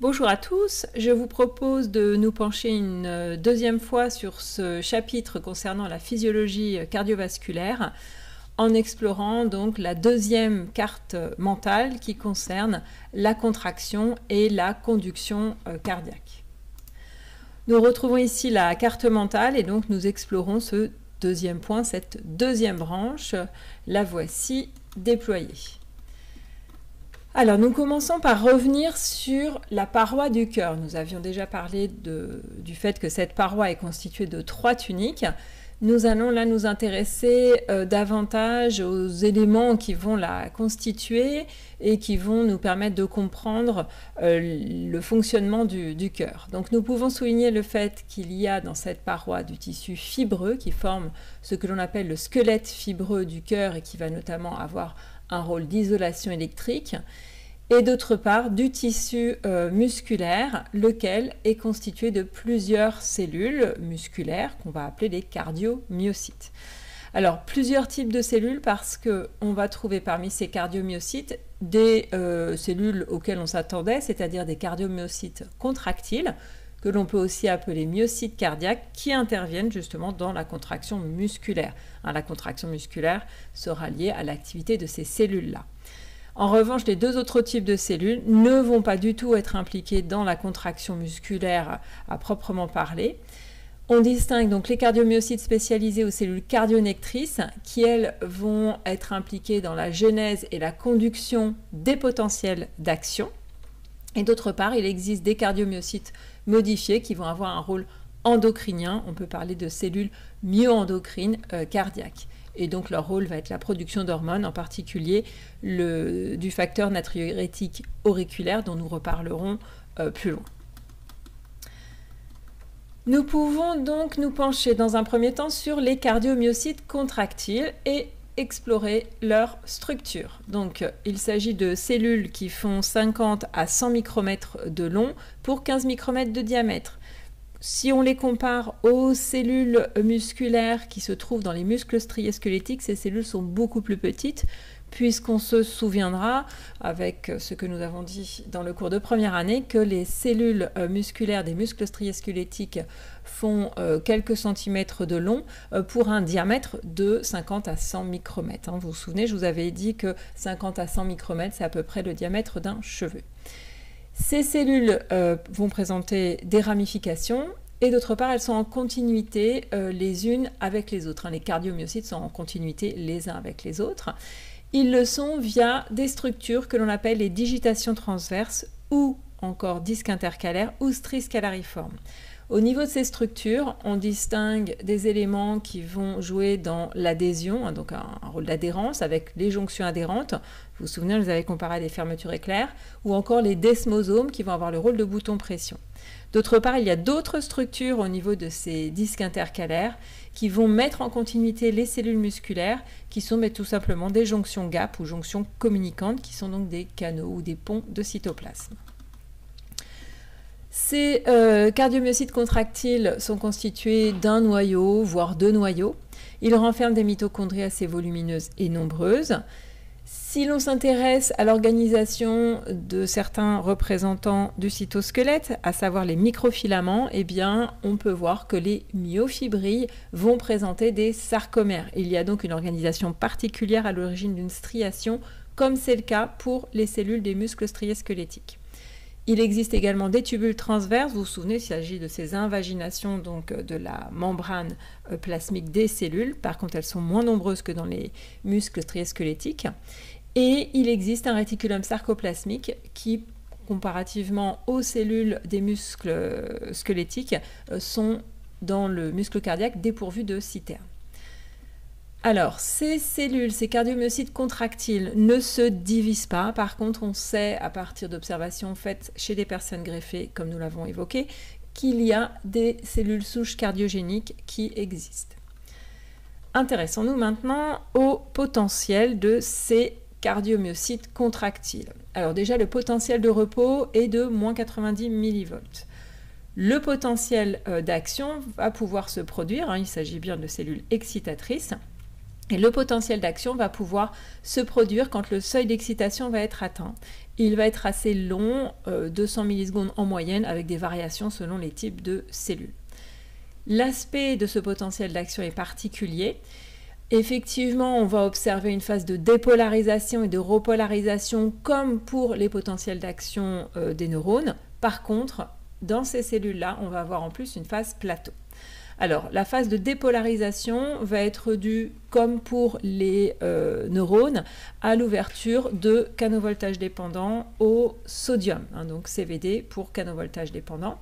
Bonjour à tous, je vous propose de nous pencher une deuxième fois sur ce chapitre concernant la physiologie cardiovasculaire en explorant donc la deuxième carte mentale qui concerne la contraction et la conduction cardiaque. Nous retrouvons ici la carte mentale et donc nous explorons ce deuxième point, cette deuxième branche. La voici déployée. Alors, nous commençons par revenir sur la paroi du cœur. Nous avions déjà parlé du fait que cette paroi est constituée de 3 tuniques. Nous allons là nous intéresser davantage aux éléments qui vont la constituer et qui vont nous permettre de comprendre le fonctionnement du cœur. Donc, nous pouvons souligner le fait qu'il y a dans cette paroi du tissu fibreux qui forme ce que l'on appelle le squelette fibreux du cœur et qui va notamment avoir un rôle d'isolation électrique, et d'autre part du tissu musculaire, lequel est constitué de plusieurs cellules musculaires qu'on va appeler les cardiomyocytes. Alors, plusieurs types de cellules parce qu'on va trouver parmi ces cardiomyocytes des cellules auxquelles on s'attendait, c'est-à-dire des cardiomyocytes contractiles, que l'on peut aussi appeler myocytes cardiaques, qui interviennent justement dans la contraction musculaire. La contraction musculaire sera liée à l'activité de ces cellules-là. En revanche, les deux autres types de cellules ne vont pas du tout être impliquées dans la contraction musculaire à proprement parler. On distingue donc les cardiomyocytes spécialisés aux cellules cardionectrices qui, elles, vont être impliquées dans la genèse et la conduction des potentiels d'action. Et d'autre part, il existe des cardiomyocytes modifiés qui vont avoir un rôle endocrinien. On peut parler de cellules myoendocrines cardiaques. Et donc leur rôle va être la production d'hormones, en particulier du facteur natriurétique auriculaire dont nous reparlerons plus loin. Nous pouvons donc nous pencher dans un premier temps sur les cardiomyocytes contractiles et explorer leur structure. Donc, il s'agit de cellules qui font 50 à 100 micromètres de long pour 15 micromètres de diamètre. Si on les compare aux cellules musculaires qui se trouvent dans les muscles striés squelettiques, ces cellules sont beaucoup plus petites, puisqu'on se souviendra, avec ce que nous avons dit dans le cours de première année, que les cellules musculaires des muscles striés squelettiques font quelques centimètres de long pour un diamètre de 50 à 100 micromètres. Vous vous souvenez, je vous avais dit que 50 à 100 micromètres, c'est à peu près le diamètre d'un cheveu. Ces cellules vont présenter des ramifications et d'autre part, elles sont en continuité les unes avec les autres. Les cardiomyocytes sont en continuité les uns avec les autres. Ils le sont via des structures que l'on appelle les digitations transverses ou encore disques intercalaires ou stries scalariformes. Au niveau de ces structures, on distingue des éléments qui vont jouer dans l'adhésion, donc un rôle d'adhérence avec les jonctions adhérentes. Vous vous souvenez, on les avait comparées à des fermetures éclairs, ou encore les desmosomes qui vont avoir le rôle de bouton pression. D'autre part, il y a d'autres structures au niveau de ces disques intercalaires qui vont mettre en continuité les cellules musculaires, qui sont tout simplement des jonctions GAP ou jonctions communicantes, qui sont donc des canaux ou des ponts de cytoplasme. Ces cardiomyocytes contractiles sont constitués d'un noyau, voire 2 noyaux. Ils renferment des mitochondries assez volumineuses et nombreuses. Si l'on s'intéresse à l'organisation de certains représentants du cytosquelette, à savoir les microfilaments, eh bien, on peut voir que les myofibrilles vont présenter des sarcomères. Il y a donc une organisation particulière à l'origine d'une striation, comme c'est le cas pour les cellules des muscles striés squelettiques. Il existe également des tubules transverses. Vous vous souvenez, il s'agit de ces invaginations donc, de la membrane plasmique des cellules. Par contre, elles sont moins nombreuses que dans les muscles striés squelettiques. Et il existe un réticulum sarcoplasmique qui, comparativement aux cellules des muscles squelettiques, sont dans le muscle cardiaque dépourvues de citernes. Alors, ces cellules, ces cardiomyocytes contractiles ne se divisent pas. Par contre, on sait, à partir d'observations faites chez des personnes greffées, comme nous l'avons évoqué, qu'il y a des cellules souches cardiogéniques qui existent. Intéressons-nous maintenant au potentiel de ces cardiomyocytes contractiles. Alors déjà, le potentiel de repos est de moins 90 millivolts. Le potentiel d'action va pouvoir se produire, il s'agit bien de cellules excitatrices, et le potentiel d'action va pouvoir se produire quand le seuil d'excitation va être atteint. il va être assez long, 200 millisecondes en moyenne, avec des variations selon les types de cellules. L'aspect de ce potentiel d'action est particulier. Effectivement, on va observer une phase de dépolarisation et de repolarisation comme pour les potentiels d'action des neurones. Par contre, dans ces cellules-là, on va avoir en plus une phase plateau. Alors, la phase de dépolarisation va être due, comme pour les neurones, à l'ouverture de canaux voltage dépendants au sodium, hein, donc CVD pour canaux voltage dépendants.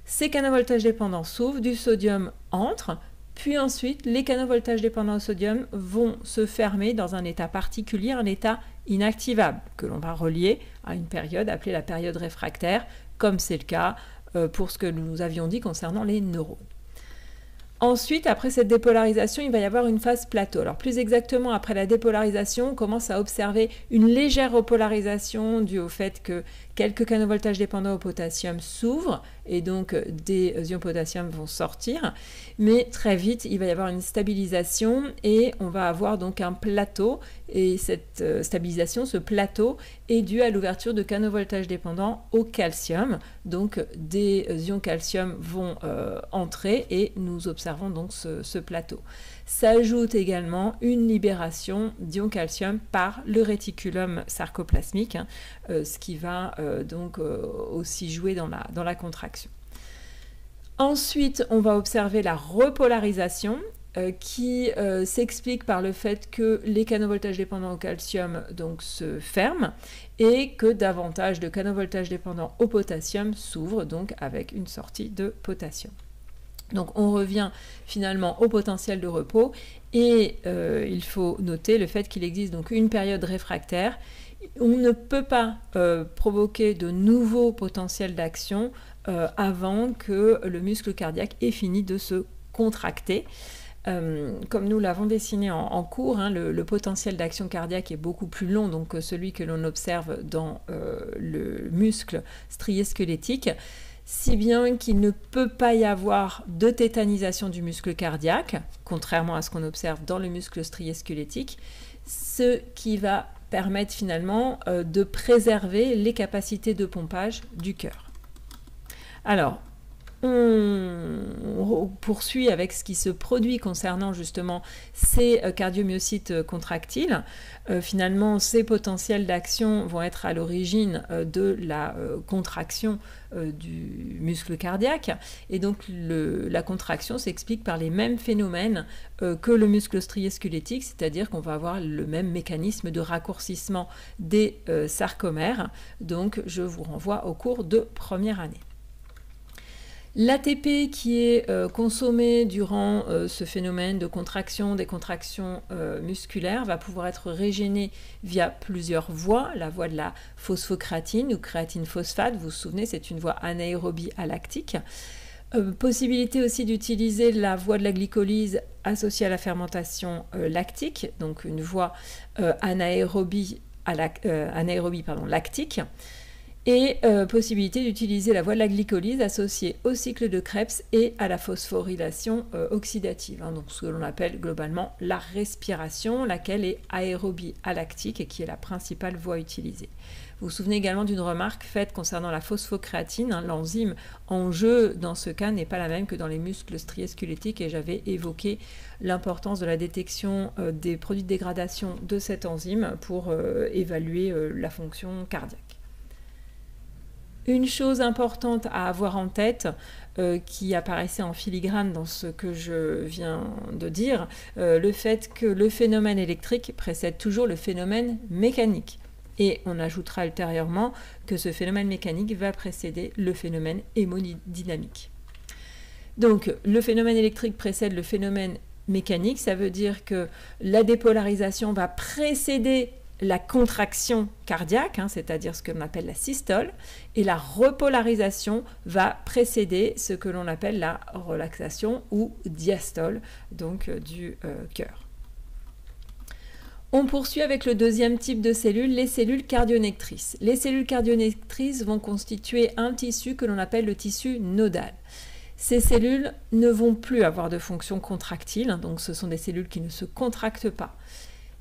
Ces canaux voltage dépendants s'ouvrent, du sodium entre, puis ensuite les canaux voltage dépendants au sodium vont se fermer dans un état particulier, un état inactivable, que l'on va relier à une période appelée la période réfractaire, comme c'est le cas pour ce que nous avions dit concernant les neurones. Ensuite, après cette dépolarisation, il va y avoir une phase plateau. Alors plus exactement, après la dépolarisation, on commence à observer une légère repolarisation due au fait que quelques canaux voltage dépendants au potassium s'ouvrent et donc des ions potassium vont sortir. Mais très vite, il va y avoir une stabilisation et on va avoir donc un plateau. Et cette stabilisation, ce plateau, est dû à l'ouverture de canaux voltage dépendants au calcium. Donc des ions calcium vont entrer et nous observons donc ce plateau. S'ajoute également une libération d'ions calcium par le réticulum sarcoplasmique, hein, ce qui va donc aussi jouer dans la contraction. Ensuite, on va observer la repolarisation qui s'explique par le fait que les canaux voltage dépendants au calcium donc, se ferment et que davantage de canaux voltage dépendants au potassium s'ouvrent, donc avec une sortie de potassium. Donc on revient finalement au potentiel de repos et il faut noter le fait qu'il existe donc une période réfractaire. On ne peut pas provoquer de nouveaux potentiels d'action avant que le muscle cardiaque ait fini de se contracter. Comme nous l'avons dessiné en cours, hein, le potentiel d'action cardiaque est beaucoup plus long donc, que celui que l'on observe dans le muscle strié squelettique, si bien qu'il ne peut pas y avoir de tétanisation du muscle cardiaque, contrairement à ce qu'on observe dans le muscle strié squelettique, ce qui va permettre finalement de préserver les capacités de pompage du cœur. Alors, on poursuit avec ce qui se produit concernant justement ces cardiomyocytes contractiles. Finalement, ces potentiels d'action vont être à l'origine de la contraction du muscle cardiaque. Et donc, la contraction s'explique par les mêmes phénomènes que le muscle strié squelettique, c'est-à-dire qu'on va avoir le même mécanisme de raccourcissement des sarcomères. Donc, je vous renvoie au cours de première année. L'ATP qui est consommé durant ce phénomène de contraction, des contractions musculaires, va pouvoir être régéné via plusieurs voies. La voie de la phosphocréatine ou créatine phosphate, vous vous souvenez, c'est une voie anaérobie alactique. Possibilité aussi d'utiliser la voie de la glycolyse associée à la fermentation lactique, donc une voie anaérobie lactique. Et possibilité d'utiliser la voie de la glycolyse associée au cycle de Krebs et à la phosphorylation oxydative, hein, donc ce que l'on appelle globalement la respiration, laquelle est aérobie alactique et qui est la principale voie utilisée. Vous vous souvenez également d'une remarque faite concernant la phosphocréatine, hein, l'enzyme en jeu dans ce cas n'est pas la même que dans les muscles striés squelettiques et j'avais évoqué l'importance de la détection des produits de dégradation de cette enzyme pour évaluer la fonction cardiaque. Une chose importante à avoir en tête, qui apparaissait en filigrane dans ce que je viens de dire, le fait que le phénomène électrique précède toujours le phénomène mécanique. Et on ajoutera ultérieurement que ce phénomène mécanique va précéder le phénomène hémodynamique. Donc le phénomène électrique précède le phénomène mécanique, ça veut dire que la dépolarisation va précéder la contraction cardiaque, hein, c'est-à-dire ce que l'on appelle la systole, et la repolarisation va précéder ce que l'on appelle la relaxation ou diastole, donc du cœur. On poursuit avec le deuxième type de cellules, les cellules cardionectrices. Les cellules cardionectrices vont constituer un tissu que l'on appelle le tissu nodal. Ces cellules ne vont plus avoir de fonction contractile, hein, donc ce sont des cellules qui ne se contractent pas.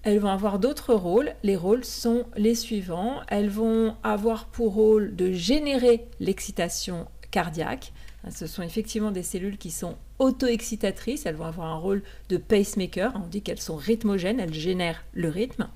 elles vont avoir d'autres rôles. Les rôles sont les suivants. Elles vont avoir pour rôle de générer l'excitation cardiaque. Ce sont effectivement des cellules qui sont auto-excitatrices. Elles vont avoir un rôle de pacemaker. On dit qu'elles sont rythmogènes, elles génèrent le rythme.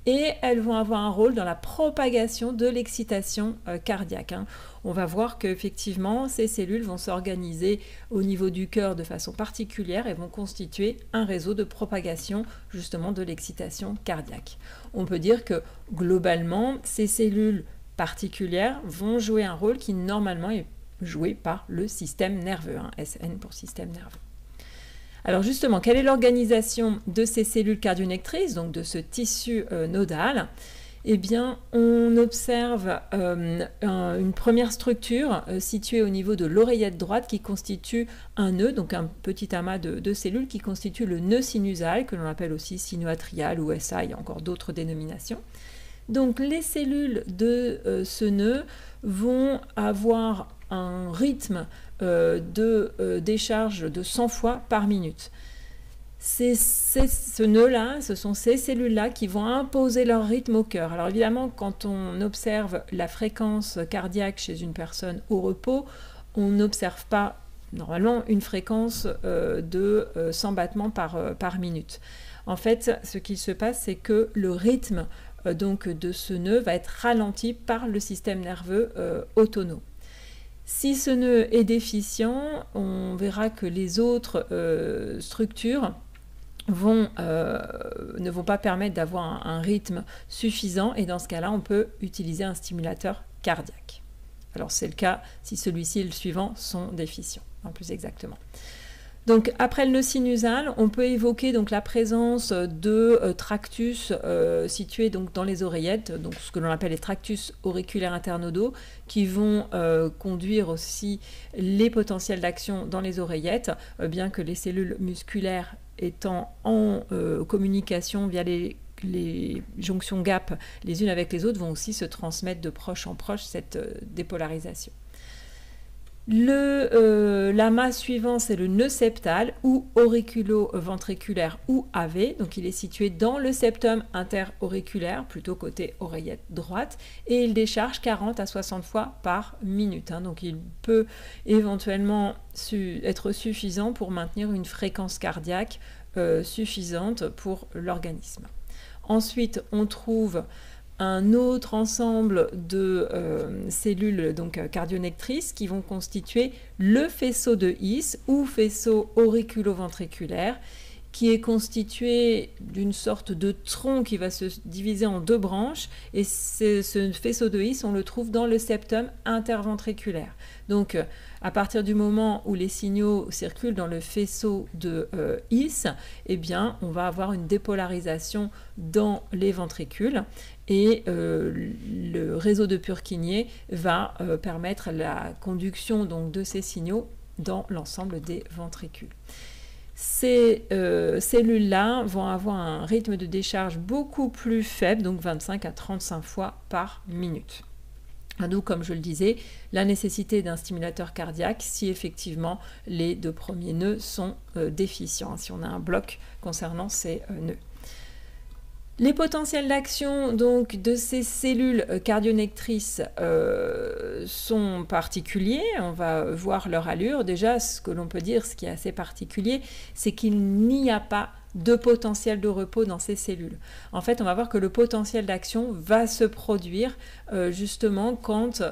Et elles vont avoir un rôle dans la propagation de l'excitation cardiaque. On va voir qu'effectivement, ces cellules vont s'organiser au niveau du cœur de façon particulière et vont constituer un réseau de propagation justement de l'excitation cardiaque. On peut dire que globalement, ces cellules particulières vont jouer un rôle qui normalement est joué par le système nerveux, SN pour système nerveux. Alors justement, quelle est l'organisation de ces cellules cardionectrices, donc de ce tissu nodal? Eh bien, on observe une première structure située au niveau de l'oreillette droite qui constitue un nœud, donc un petit amas de cellules qui constitue le nœud sinusal, que l'on appelle aussi sinuatrial ou SA, il y a encore d'autres dénominations. Donc les cellules de ce nœud vont avoir un rythme de décharge de 100 fois par minute. Ce nœud-là, ce sont ces cellules-là qui vont imposer leur rythme au cœur. Alors évidemment, quand on observe la fréquence cardiaque chez une personne au repos, on n'observe pas normalement une fréquence de 100 battements par minute. En fait, ce qui se passe, c'est que le rythme donc, de ce nœud va être ralenti par le système nerveux autonome. Si ce nœud est déficient, on verra que les autres structures ne vont pas permettre d'avoir un rythme suffisant et dans ce cas-là, on peut utiliser un stimulateur cardiaque. Alors c'est le cas si celui-ci et le suivant sont déficients, plus exactement. Donc après le nœud sinusal, on peut évoquer donc la présence de tractus situés donc dans les oreillettes, donc ce que l'on appelle les tractus auriculaires internodaux, qui vont conduire aussi les potentiels d'action dans les oreillettes, bien que les cellules musculaires étant en communication via les jonctions GAP les unes avec les autres vont aussi se transmettre de proche en proche cette dépolarisation. L'amas suivant, c'est le nœud septal ou auriculo-ventriculaire ou AV. Donc il est situé dans le septum interauriculaire, plutôt côté oreillette droite, et il décharge 40 à 60 fois par minute. Donc il peut éventuellement être suffisant pour maintenir une fréquence cardiaque suffisante pour l'organisme. Ensuite, on trouve un autre ensemble de cellules donc cardionectrices qui vont constituer le faisceau de His ou faisceau auriculo-ventriculaire qui est constitué d'une sorte de tronc qui va se diviser en deux branches et ce faisceau de His on le trouve dans le septum interventriculaire. Donc à partir du moment où les signaux circulent dans le faisceau de His, eh bien on va avoir une dépolarisation dans les ventricules et le réseau de Purkinje va permettre la conduction donc, de ces signaux dans l'ensemble des ventricules. Ces cellules-là vont avoir un rythme de décharge beaucoup plus faible, donc 25 à 35 fois par minute. D'où, comme je le disais, la nécessité d'un stimulateur cardiaque si effectivement les deux premiers nœuds sont déficients, si on a un bloc concernant ces nœuds. Les potentiels d'action donc de ces cellules cardionectrices sont particuliers. On va voir leur allure. Déjà, ce que l'on peut dire, ce qui est assez particulier, c'est qu'il n'y a pas de potentiel de repos dans ces cellules. En fait, on va voir que le potentiel d'action va se produire justement quand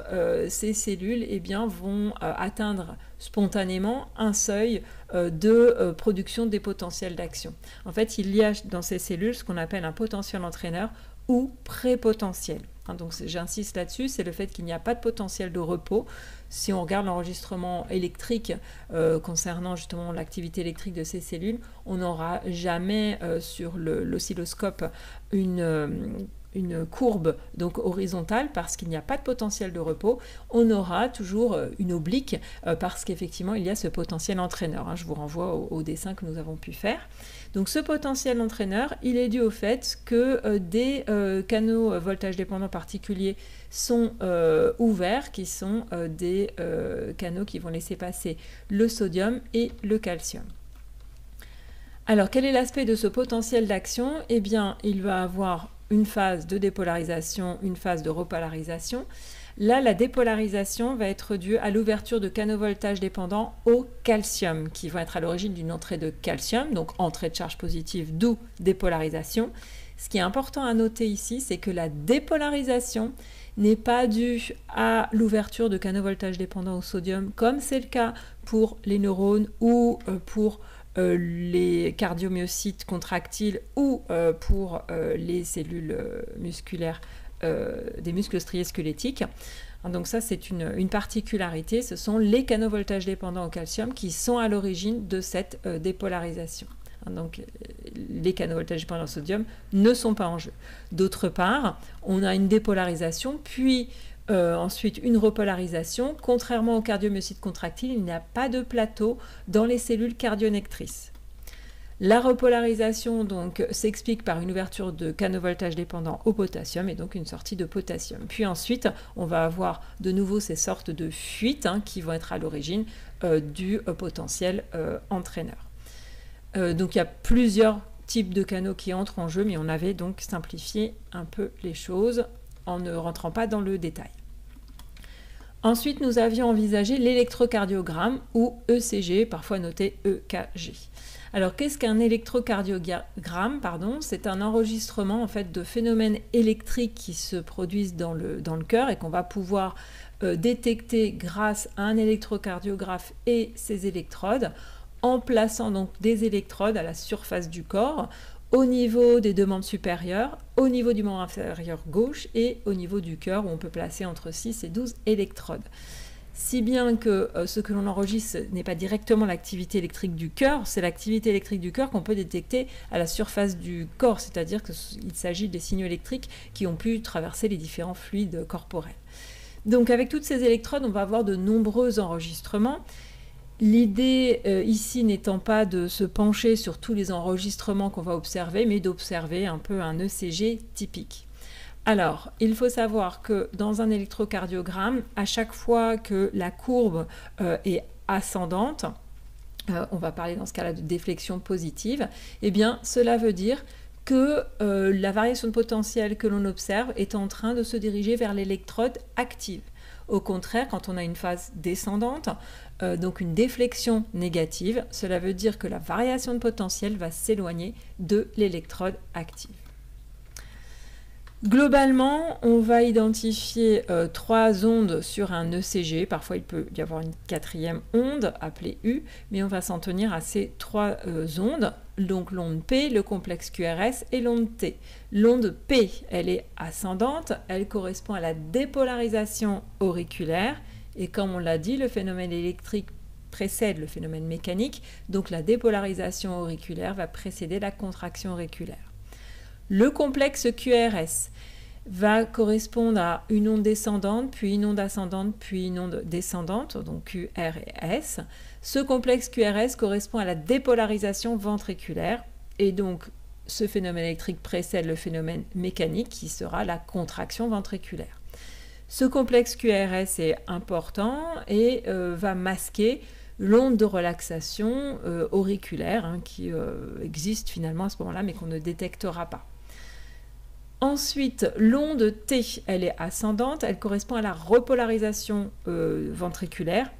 ces cellules vont atteindre spontanément un seuil de production des potentiels d'action. En fait, il y a dans ces cellules ce qu'on appelle un potentiel entraîneur ou prépotentiel. Donc j'insiste là-dessus, c'est le fait qu'il n'y a pas de potentiel de repos. Si on regarde l'enregistrement électrique concernant justement l'activité électrique de ces cellules, on n'aura jamais sur l'oscilloscope une courbe donc horizontale parce qu'il n'y a pas de potentiel de repos. On aura toujours une oblique parce qu'effectivement il y a ce potentiel entraîneur. Je vous renvoie au dessin que nous avons pu faire. Donc ce potentiel entraîneur, il est dû au fait que des canaux voltage dépendants particuliers sont ouverts, qui sont des canaux qui vont laisser passer le sodium et le calcium. Alors, quel est l'aspect de ce potentiel d'action? Eh bien, il va avoir une phase de dépolarisation, une phase de repolarisation. Là, la dépolarisation va être due à l'ouverture de canaux voltage dépendants au calcium, qui vont être à l'origine d'une entrée de calcium, donc entrée de charge positive, d'où dépolarisation. Ce qui est important à noter ici, c'est que la dépolarisation n'est pas due à l'ouverture de canaux voltage dépendants au sodium, comme c'est le cas pour les neurones ou pour les cardiomyocytes contractiles ou pour les cellules musculaires des muscles striés squelettiques. Donc ça, c'est une particularité. Ce sont les canaux voltage dépendants au calcium qui sont à l'origine de cette dépolarisation. Donc les canaux voltage dépendants au sodium ne sont pas en jeu. D'autre part, on a une dépolarisation, puis ensuite une repolarisation. Contrairement aux cardiomyocytes contractiles, il n'y a pas de plateau dans les cellules cardionectrices. La repolarisation donc s'explique par une ouverture de canaux voltage dépendants au potassium et donc une sortie de potassium. Puis ensuite, on va avoir de nouveau ces sortes de fuites qui vont être à l'origine du potentiel entraîneur. Donc il y a plusieurs types de canaux qui entrent en jeu, mais on avait donc simplifié un peu les choses en ne rentrant pas dans le détail. Ensuite, nous avions envisagé l'électrocardiogramme ou ECG, parfois noté EKG. Alors, qu'est-ce qu'un électrocardiogramme? C'est un enregistrement en fait, de phénomènes électriques qui se produisent dans le cœur et qu'on va pouvoir détecter grâce à un électrocardiographe et ses électrodes, en plaçant donc des électrodes à la surface du corps, au niveau des deux membres supérieurs, au niveau du membre inférieur gauche et au niveau du cœur où on peut placer entre 6 et 12 électrodes. Si bien que ce que l'on enregistre n'est pas directement l'activité électrique du cœur, c'est l'activité électrique du cœur qu'on peut détecter à la surface du corps, c'est-à-dire qu'il s'agit des signaux électriques qui ont pu traverser les différents fluides corporels. Donc avec toutes ces électrodes, on va avoir de nombreux enregistrements. L'idée ici n'étant pas de se pencher sur tous les enregistrements qu'on va observer, mais d'observer un peu un ECG typique. Alors, il faut savoir que dans un électrocardiogramme, à chaque fois que la courbe est ascendante, on va parler dans ce cas-là de déflexion positive, eh bien cela veut dire que la variation de potentiel que l'on observe est en train de se diriger vers l'électrode active. Au contraire, quand on a une phase descendante, donc une déflexion négative, cela veut dire que la variation de potentiel va s'éloigner de l'électrode active. Globalement, on va identifier 3 ondes sur un ECG. Parfois, il peut y avoir une 4e onde, appelée U, mais on va s'en tenir à ces 3 ondes. Donc l'onde P, le complexe QRS et l'onde T. L'onde P, elle est ascendante, elle correspond à la dépolarisation auriculaire. Et comme on l'a dit, le phénomène électrique précède le phénomène mécanique, donc la dépolarisation auriculaire va précéder la contraction auriculaire. Le complexe QRS va correspondre à une onde descendante, puis une onde ascendante, puis une onde descendante, donc QR et S. Ce complexe QRS correspond à la dépolarisation ventriculaire, et donc ce phénomène électrique précède le phénomène mécanique qui sera la contraction ventriculaire. Ce complexe QRS est important et va masquer l'onde de relaxation auriculaire qui existe finalement à ce moment-là, mais qu'on ne détectera pas. Ensuite, l'onde T, elle est ascendante, elle correspond à la repolarisation ventriculaire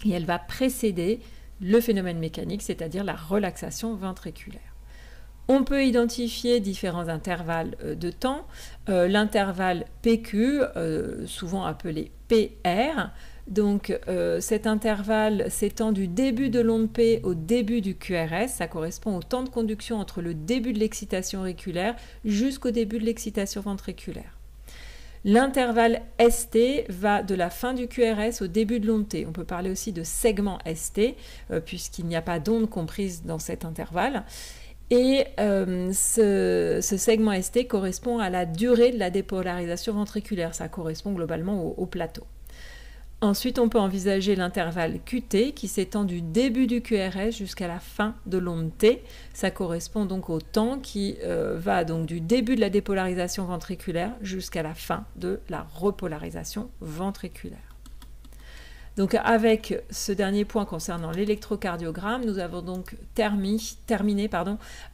et elle va précéder le phénomène mécanique, c'est-à-dire la relaxation ventriculaire. On peut identifier différents intervalles de temps. L'intervalle PQ, souvent appelé PR, donc cet intervalle s'étend du début de l'onde P au début du QRS. Ça correspond au temps de conduction entre le début de l'excitation auriculaire jusqu'au début de l'excitation ventriculaire. L'intervalle ST va de la fin du QRS au début de l'onde T. On peut parler aussi de segment ST, puisqu'il n'y a pas d'onde comprise dans cet intervalle. Et ce segment ST correspond à la durée de la dépolarisation ventriculaire. Ça correspond globalement au plateau. Ensuite, on peut envisager l'intervalle QT qui s'étend du début du QRS jusqu'à la fin de l'onde T. Ça correspond donc au temps qui va donc du début de la dépolarisation ventriculaire jusqu'à la fin de la repolarisation ventriculaire. Donc avec ce dernier point concernant l'électrocardiogramme, nous avons donc terminé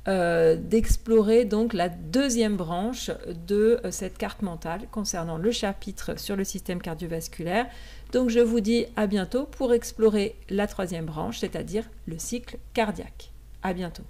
d'explorer donc la deuxième branche de cette carte mentale concernant le chapitre sur le système cardiovasculaire. Donc je vous dis à bientôt pour explorer la troisième branche, c'est-à-dire le cycle cardiaque. À bientôt.